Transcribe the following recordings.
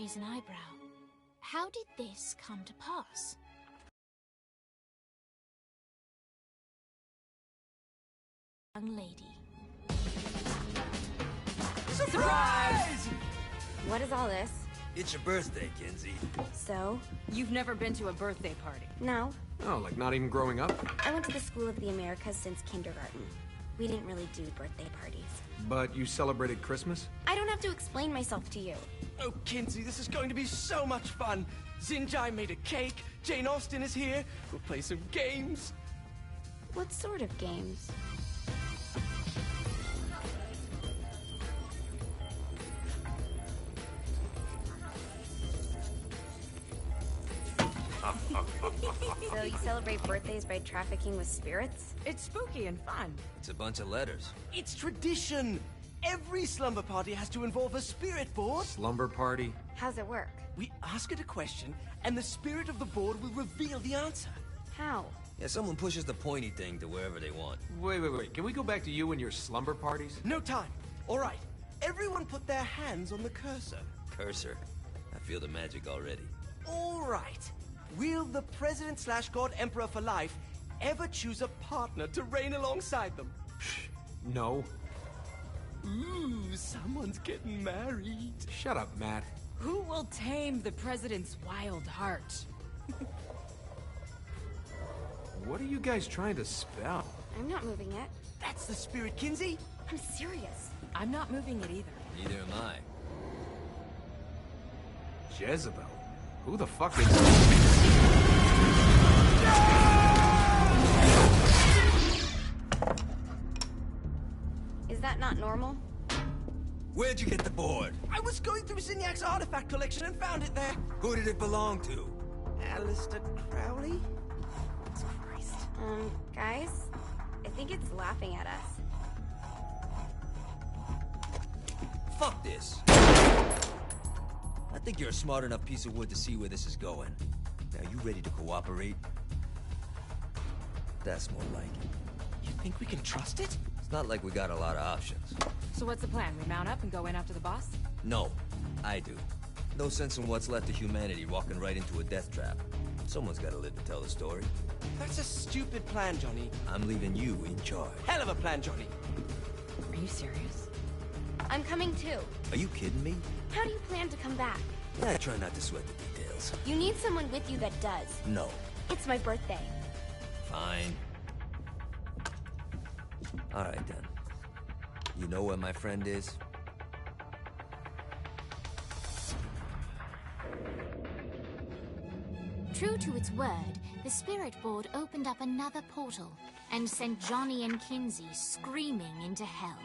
raise an eyebrow. How did this come to pass? Young lady. Surprise! What is all this? It's your birthday, Kinsey. So? You've never been to a birthday party? No. Oh, like not even growing up? I went to the School of the Americas since kindergarten. We didn't really do birthday parties. But you celebrated Christmas? I don't have to explain myself to you. Oh, Kinsey, this is going to be so much fun. Xinjai made a cake, Jane Austen is here, we'll play some games. What sort of games? So you celebrate birthdays by trafficking with spirits? It's spooky and fun. It's a bunch of letters. It's tradition. Every slumber party has to involve a spirit board. Slumber party? How's it work? We ask it a question, and the spirit of the board will reveal the answer. How? Yeah, someone pushes the pointy thing to wherever they want. Wait. Can we go back to you and your slumber parties? No time. All right. Everyone put their hands on the cursor. Cursor. I feel the magic already. All right. Will the President/God Emperor for life ever choose a partner to reign alongside them? No. Ooh, someone's getting married. Shut up, Matt. Who will tame the president's wild heart? What are you guys trying to spell? I'm not moving it. That's the spirit, Kinsey. I'm serious. I'm not moving it either. Neither am I. Jezebel? Who the fuck is... Is that not normal? Where'd you get the board? I was going through Zinniak's artifact collection and found it there. Who did it belong to? Alistair Crowley? Christ. Guys? I think it's laughing at us. Fuck this. I think you're a smart enough piece of wood to see where this is going. Now, you ready to cooperate? That's more like it. You think we can trust it? It's not like we got a lot of options. So what's the plan? We mount up and go in after the boss? No, I do. No sense in what's left of humanity walking right into a death trap. Someone's gotta live to tell the story. That's a stupid plan, Johnny. I'm leaving you in charge. Hell of a plan, Johnny. Are you serious? I'm coming too. Are you kidding me? How do you plan to come back? I try not to sweat the details. You need someone with you that does. No. It's my birthday. Fine. Alright then. You know where my friend is? True to its word, the spirit board opened up another portal and sent Johnny and Kinsey screaming into hell.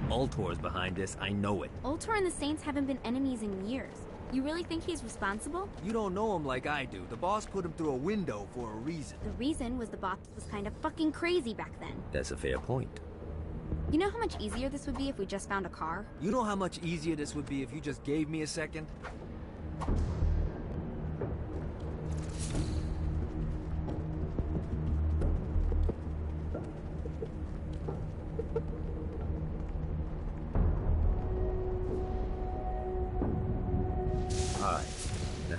Ultor's behind this, I know it. Ultor and the Saints haven't been enemies in years. You really think he's responsible? You don't know him like I do. The boss put him through a window for a reason. The reason was the boss was kind of fucking crazy back then. That's a fair point. You know how much easier this would be if we just found a car? You know how much easier this would be if you just gave me a second?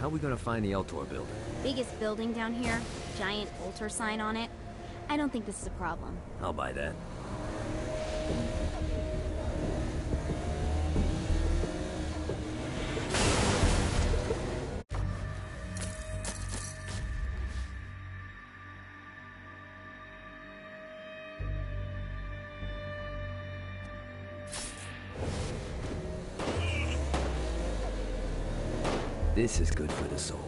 How are we gonna find the Eltor building? Biggest building down here, giant Ultor sign on it. I don't think this is a problem. I'll buy that. This is good for the soul.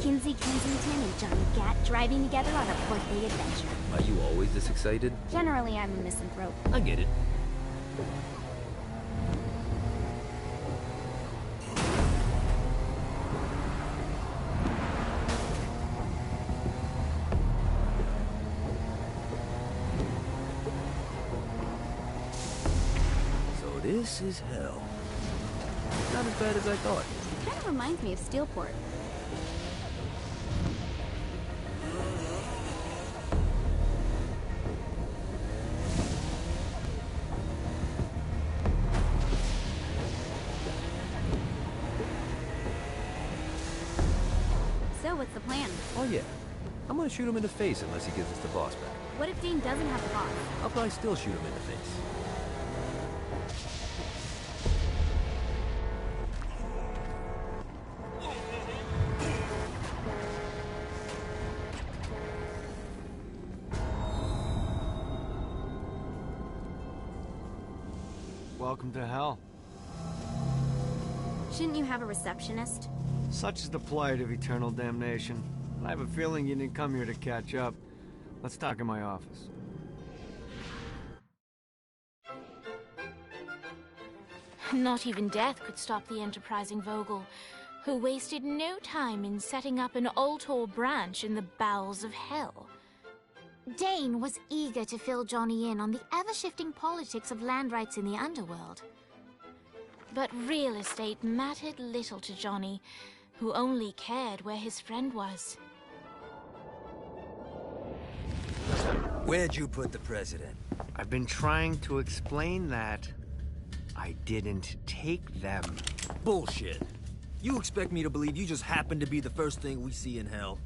Kinsey Kensington and Johnny Gat driving together on a birthday adventure. Are you always this excited? Generally, I'm a misanthrope. I get it. So this is hell. Not as bad as I thought. Kind of reminds me of Steelport. So, what's the plan? Oh yeah. I'm gonna shoot him in the face unless he gives us the boss back. What if Dane doesn't have the boss? I'll probably still shoot him in the face. Welcome to hell. Shouldn't you have a receptionist? Such is the plight of eternal damnation. I have a feeling you didn't come here to catch up. Let's talk in my office. Not even death could stop the enterprising Vogel, who wasted no time in setting up an Ultor branch in the bowels of hell. Dane was eager to fill Johnny in on the ever-shifting politics of land rights in the underworld. But real estate mattered little to Johnny, who only cared where his friend was. Where'd you put the president? I've been trying to explain that. I didn't take them. Bullshit. You expect me to believe you just happened to be the first thing we see in hell?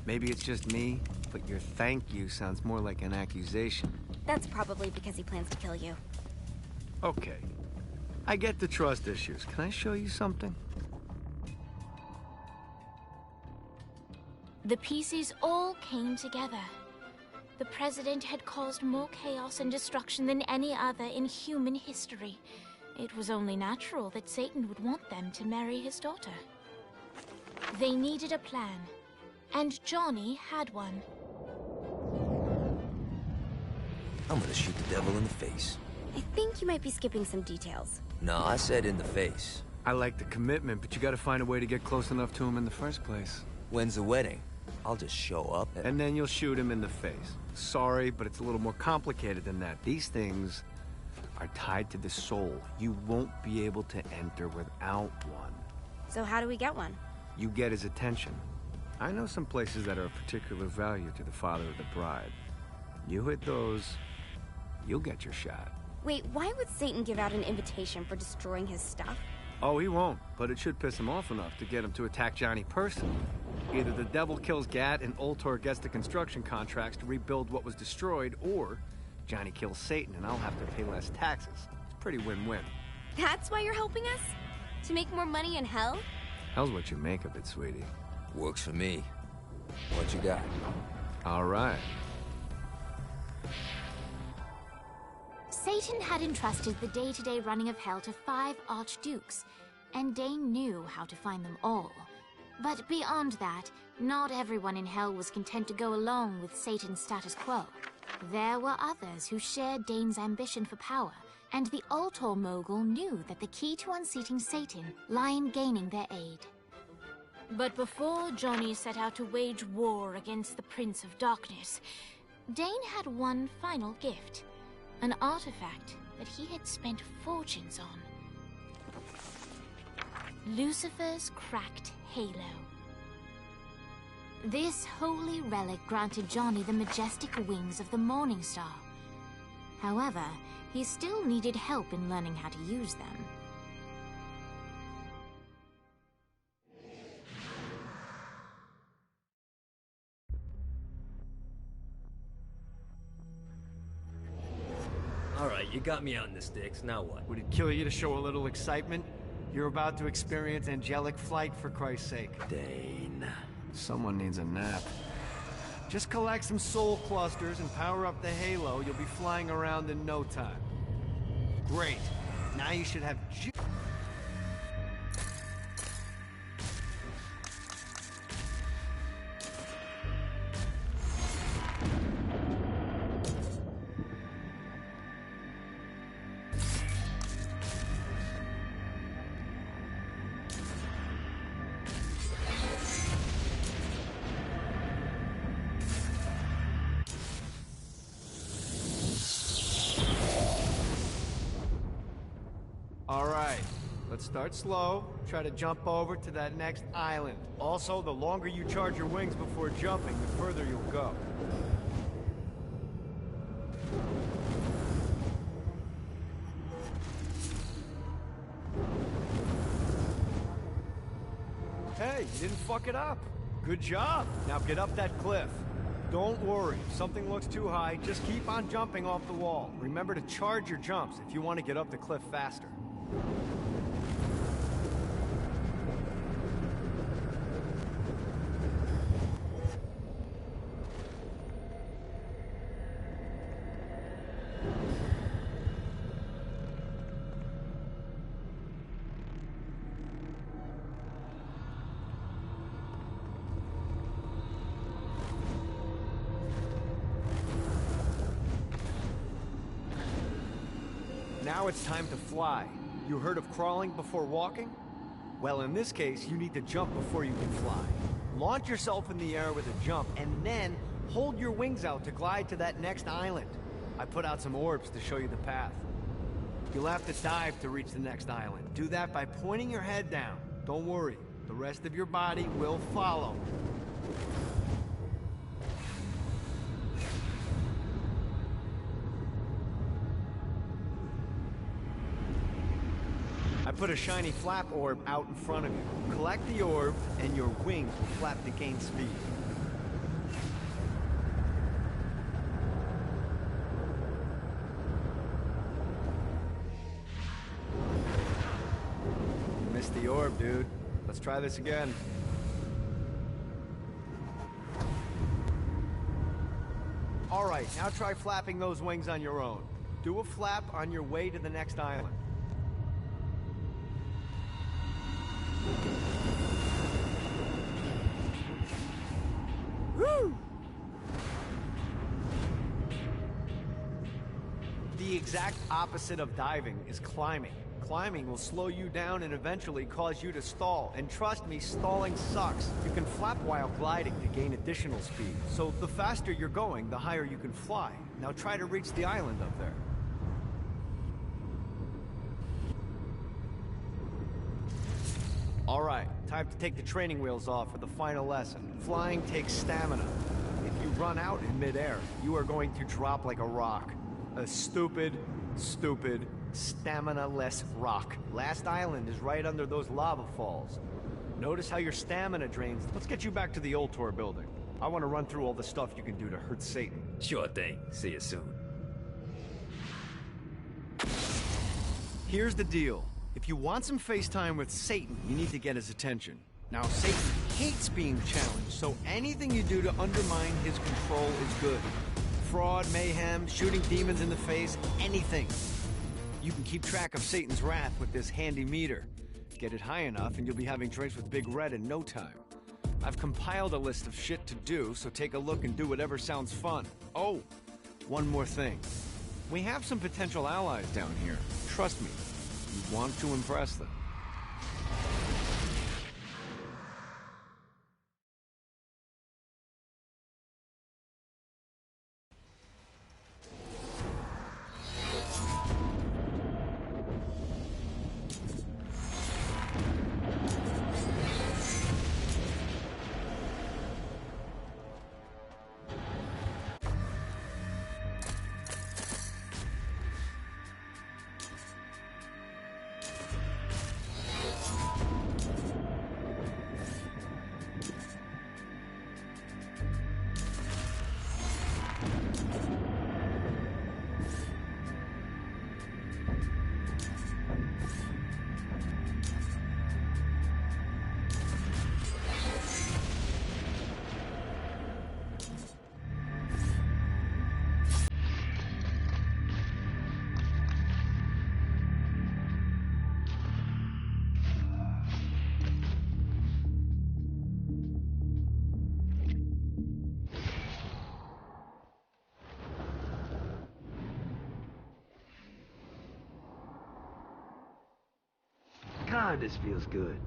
Maybe it's just me, but your thank you sounds more like an accusation. That's probably because he plans to kill you. Okay. I get the trust issues. Can I show you something? The pieces all came together. The president had caused more chaos and destruction than any other in human history. It was only natural that Satan would want them to marry his daughter. They needed a plan, and Johnny had one. I'm gonna shoot the devil in the face. I think you might be skipping some details. No, I said in the face. I like the commitment, but you gotta find a way to get close enough to him in the first place. When's the wedding? I'll just show up And then you'll shoot him in the face. Sorry, but it's a little more complicated than that. These things are tied to the soul. You won't be able to enter without one. So how do we get one? You get his attention. I know some places that are of particular value to the father of the bride. You hit those, you'll get your shot. Wait, why would Satan give out an invitation for destroying his stuff? Oh, he won't, but it should piss him off enough to get him to attack Johnny personally. Either the devil kills Gat and Ultor gets the construction contracts to rebuild what was destroyed, or Johnny kills Satan and I'll have to pay less taxes. It's pretty win-win. That's why you're helping us? To make more money in hell? Hell's what you make of it, sweetie. Works for me. What you got? All right. Satan had entrusted the day-to-day running of hell to 5 archdukes, and Dane knew how to find them all. But beyond that, not everyone in hell was content to go along with Satan's status quo. There were others who shared Dane's ambition for power, and the Ultor mogul knew that the key to unseating Satan lay in gaining their aid. But before Johnny set out to wage war against the Prince of Darkness, Dane had one final gift. An artifact that he had spent fortunes on. Lucifer's cracked halo. This holy relic granted Johnny the majestic wings of the Morning Star. However, he still needed help in learning how to use them. Alright, you got me out in the sticks, now what? Would it kill you to show a little excitement? You're about to experience angelic flight, for Christ's sake. Dane. Someone needs a nap. Just collect some soul clusters and power up the halo. You'll be flying around in no time. Great. Now you should have Let's start slow. Try to jump over to that next island. Also, the longer you charge your wings before jumping, the further you'll go. Hey, you didn't fuck it up. Good job. Now get up that cliff. Don't worry, if something looks too high, just keep on jumping off the wall. Remember to charge your jumps if you want to get up the cliff faster. Now it's time to fly. You heard of crawling before walking? Well, in this case, you need to jump before you can fly. Launch yourself in the air with a jump, and then hold your wings out to glide to that next island. I put out some orbs to show you the path. You'll have to dive to reach the next island. Do that by pointing your head down. Don't worry, the rest of your body will follow. I put a shiny flap orb out in front of you. Collect the orb, and your wings will flap to gain speed. You missed the orb, dude. Let's try this again. All right, now try flapping those wings on your own. Do a flap on your way to the next island. Woo! The exact opposite of diving is climbing. Climbing will slow you down and eventually cause you to stall. And trust me, stalling sucks. You can flap while gliding to gain additional speed. So the faster you're going, the higher you can fly. Now try to reach the island up there. All right, time to take the training wheels off for the final lesson. Flying takes stamina. If you run out in midair, you are going to drop like a rock. A stupid, stamina-less rock. Last island is right under those lava falls. Notice how your stamina drains. Let's get you back to the Ultor building. I want to run through all the stuff you can do to hurt Satan. Sure thing. See you soon. Here's the deal. If you want some FaceTime with Satan, you need to get his attention. Now, Satan hates being challenged, so anything you do to undermine his control is good. Fraud, mayhem, shooting demons in the face, anything. You can keep track of Satan's wrath with this handy meter. Get it high enough and you'll be having drinks with Big Red in no time. I've compiled a list of shit to do, so take a look and do whatever sounds fun. Oh, one more thing. We have some potential allies down here. Trust me. You want to impress them. God, this feels good.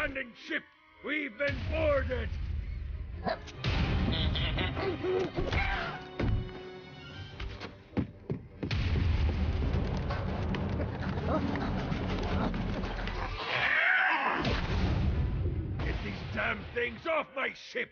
abandoned ship! We've been boarded! Get these damn things off my ship!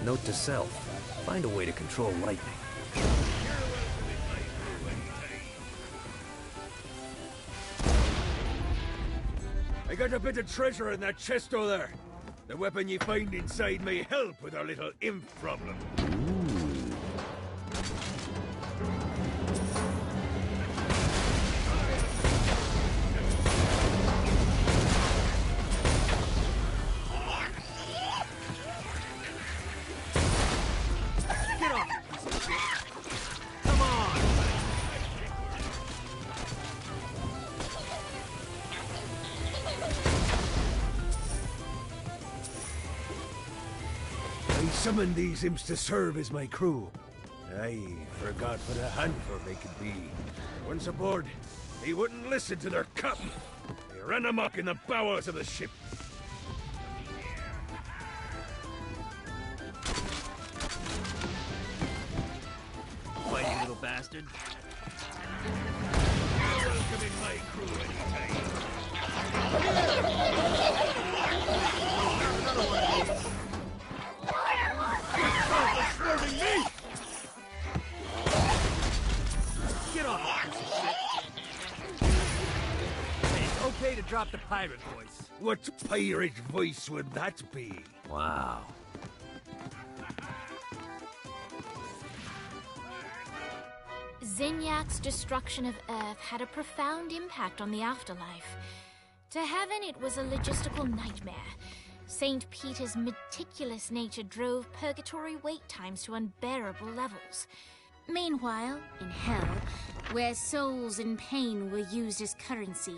Note to self, find a way to control lightning. I got a bit of treasure in that chest over there. The weapon you find inside may help with our little imp problem. I summoned these imps to serve as my crew. I forgot what a handful they could be. Once aboard, they wouldn't listen to their captain. They ran amok in the bowels of the ship. Fighting little bastard. You're welcome in my crew anytime. Flirting me! Get off! Hey, it's okay to drop the pirate voice. What pirate voice would that be? Wow. Zinyak's destruction of Earth had a profound impact on the afterlife. To heaven, it was a logistical nightmare. St. Peter's meticulous nature drove purgatory wait times to unbearable levels. Meanwhile, in hell, where souls in pain were used as currency,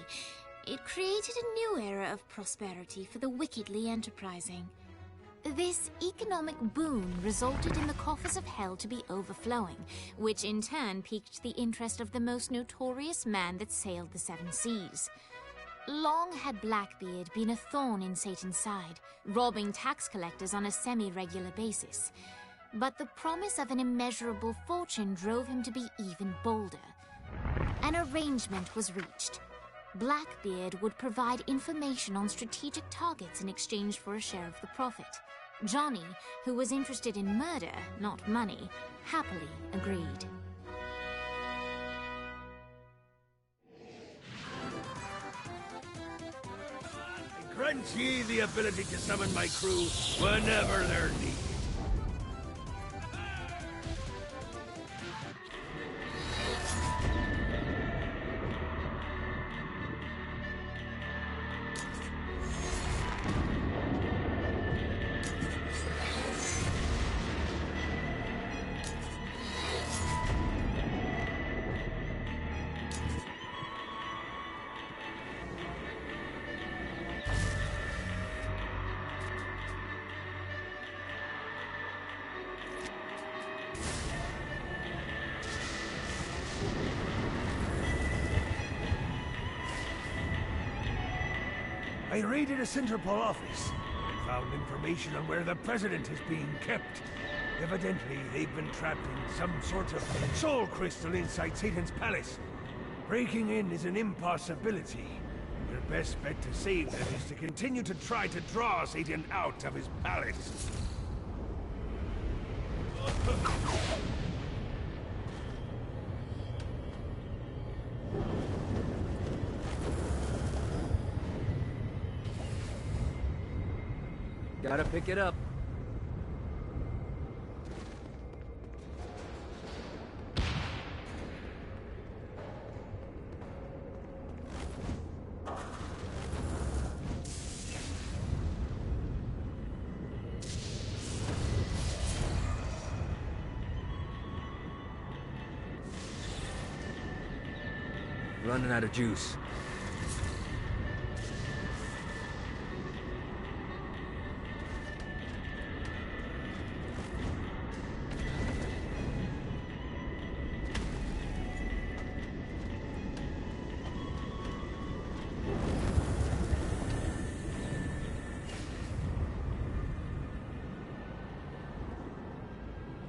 it created a new era of prosperity for the wickedly enterprising. This economic boon resulted in the coffers of hell to be overflowing, which in turn piqued the interest of the most notorious man that sailed the seven seas. Long had Blackbeard been a thorn in Satan's side, robbing tax collectors on a semi-regular basis. But the promise of an immeasurable fortune drove him to be even bolder. An arrangement was reached. Blackbeard would provide information on strategic targets in exchange for a share of the profit. Johnny, who was interested in murder, not money, happily agreed. Grant ye the ability to summon my crew whenever they're needed. I raided a Centerpol office and found information on where the president is being kept. Evidently, they've been trapped in some sort of soul crystal inside Satan's palace. Breaking in is an impossibility. Your best bet to save them is to continue to try to draw Satan out of his palace. Gotta pick it up. Running out of juice.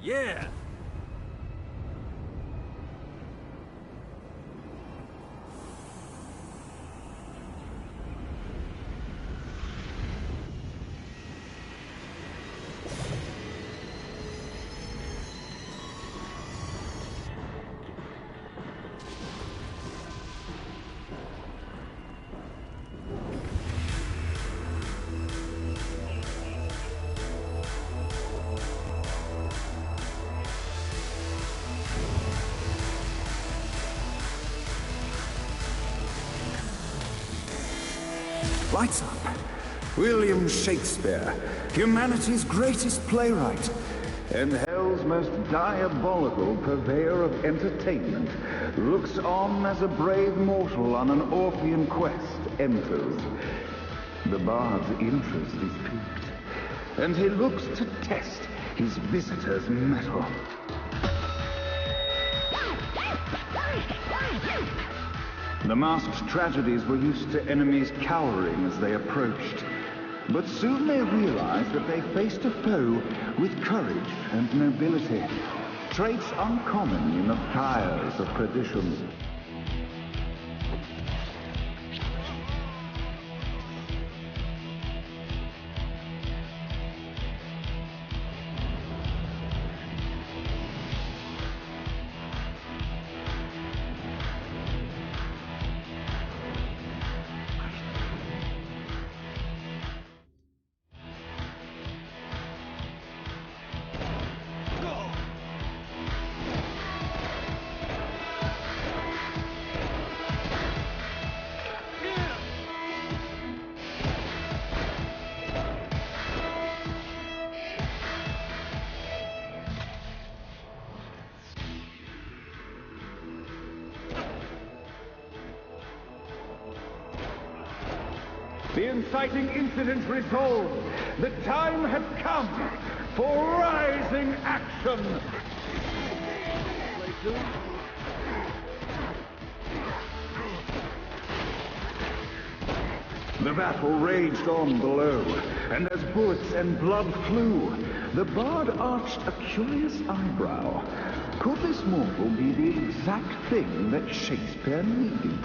Yeah! Lights up. William Shakespeare, humanity's greatest playwright, and hell's most diabolical purveyor of entertainment, looks on as a brave mortal on an Orphean quest enters. The bard's interest is piqued, and he looks to test his visitor's mettle. The masked tragedies were used to enemies cowering as they approached. But soon they realized that they faced a foe with courage and nobility, traits uncommon in the fires of perdition. The inciting incident resolved. The time had come for rising action. The battle raged on below, and as bullets and blood flew, the bard arched a curious eyebrow. Could this mortal be the exact thing that Shakespeare needed?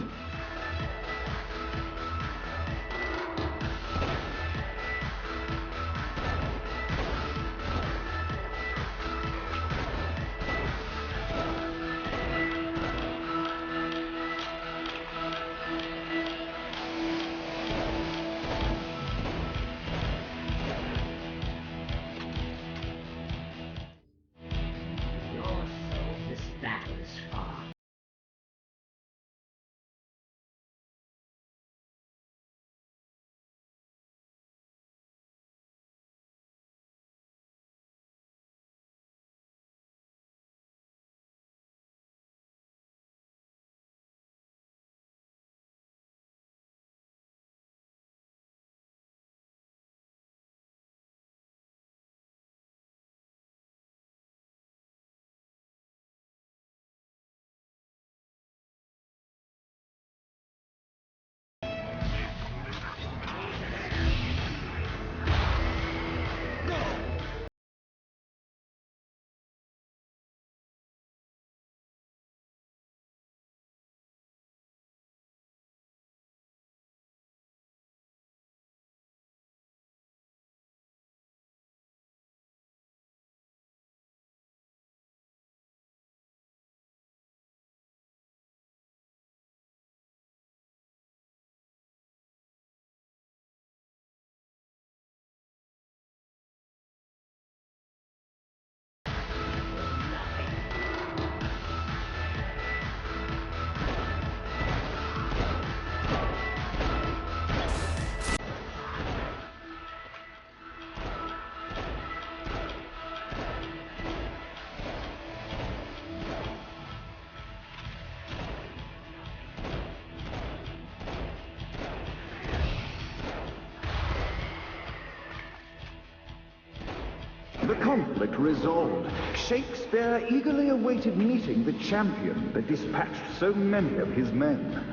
the conflict resolved, Shakespeare eagerly awaited meeting the champion that dispatched so many of his men.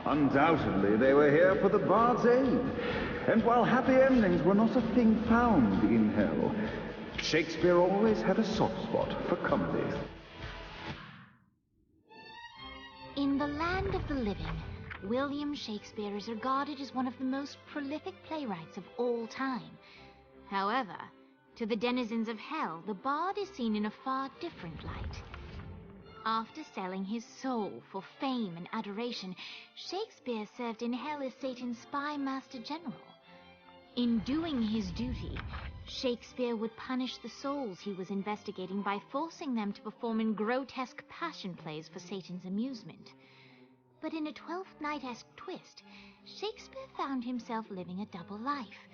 Undoubtedly, they were here for the bard's aid, and while happy endings were not a thing found in hell, Shakespeare always had a soft spot for comedy. In the land of the living, William Shakespeare is regarded as one of the most prolific playwrights of all time. However, to the denizens of hell, the bard is seen in a far different light. After selling his soul for fame and adoration, Shakespeare served in hell as Satan's spy master general. In doing his duty, Shakespeare would punish the souls he was investigating by forcing them to perform in grotesque passion plays for Satan's amusement. But in a Twelfth Night-esque twist, Shakespeare found himself living a double life.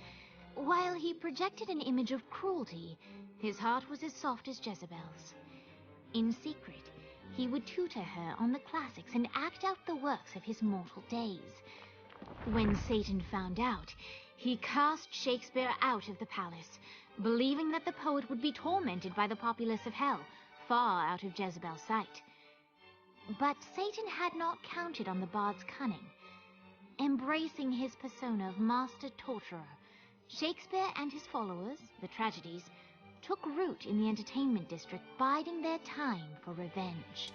While he projected an image of cruelty, his heart was as soft as Jezebel's. In secret, he would tutor her on the classics and act out the works of his mortal days. When Satan found out, he cast Shakespeare out of the palace, believing that the poet would be tormented by the populace of hell, far out of Jezebel's sight. But Satan had not counted on the bard's cunning. Embracing his persona of master torturer, Shakespeare and his followers, the tragedies, took root in the entertainment district, biding their time for revenge.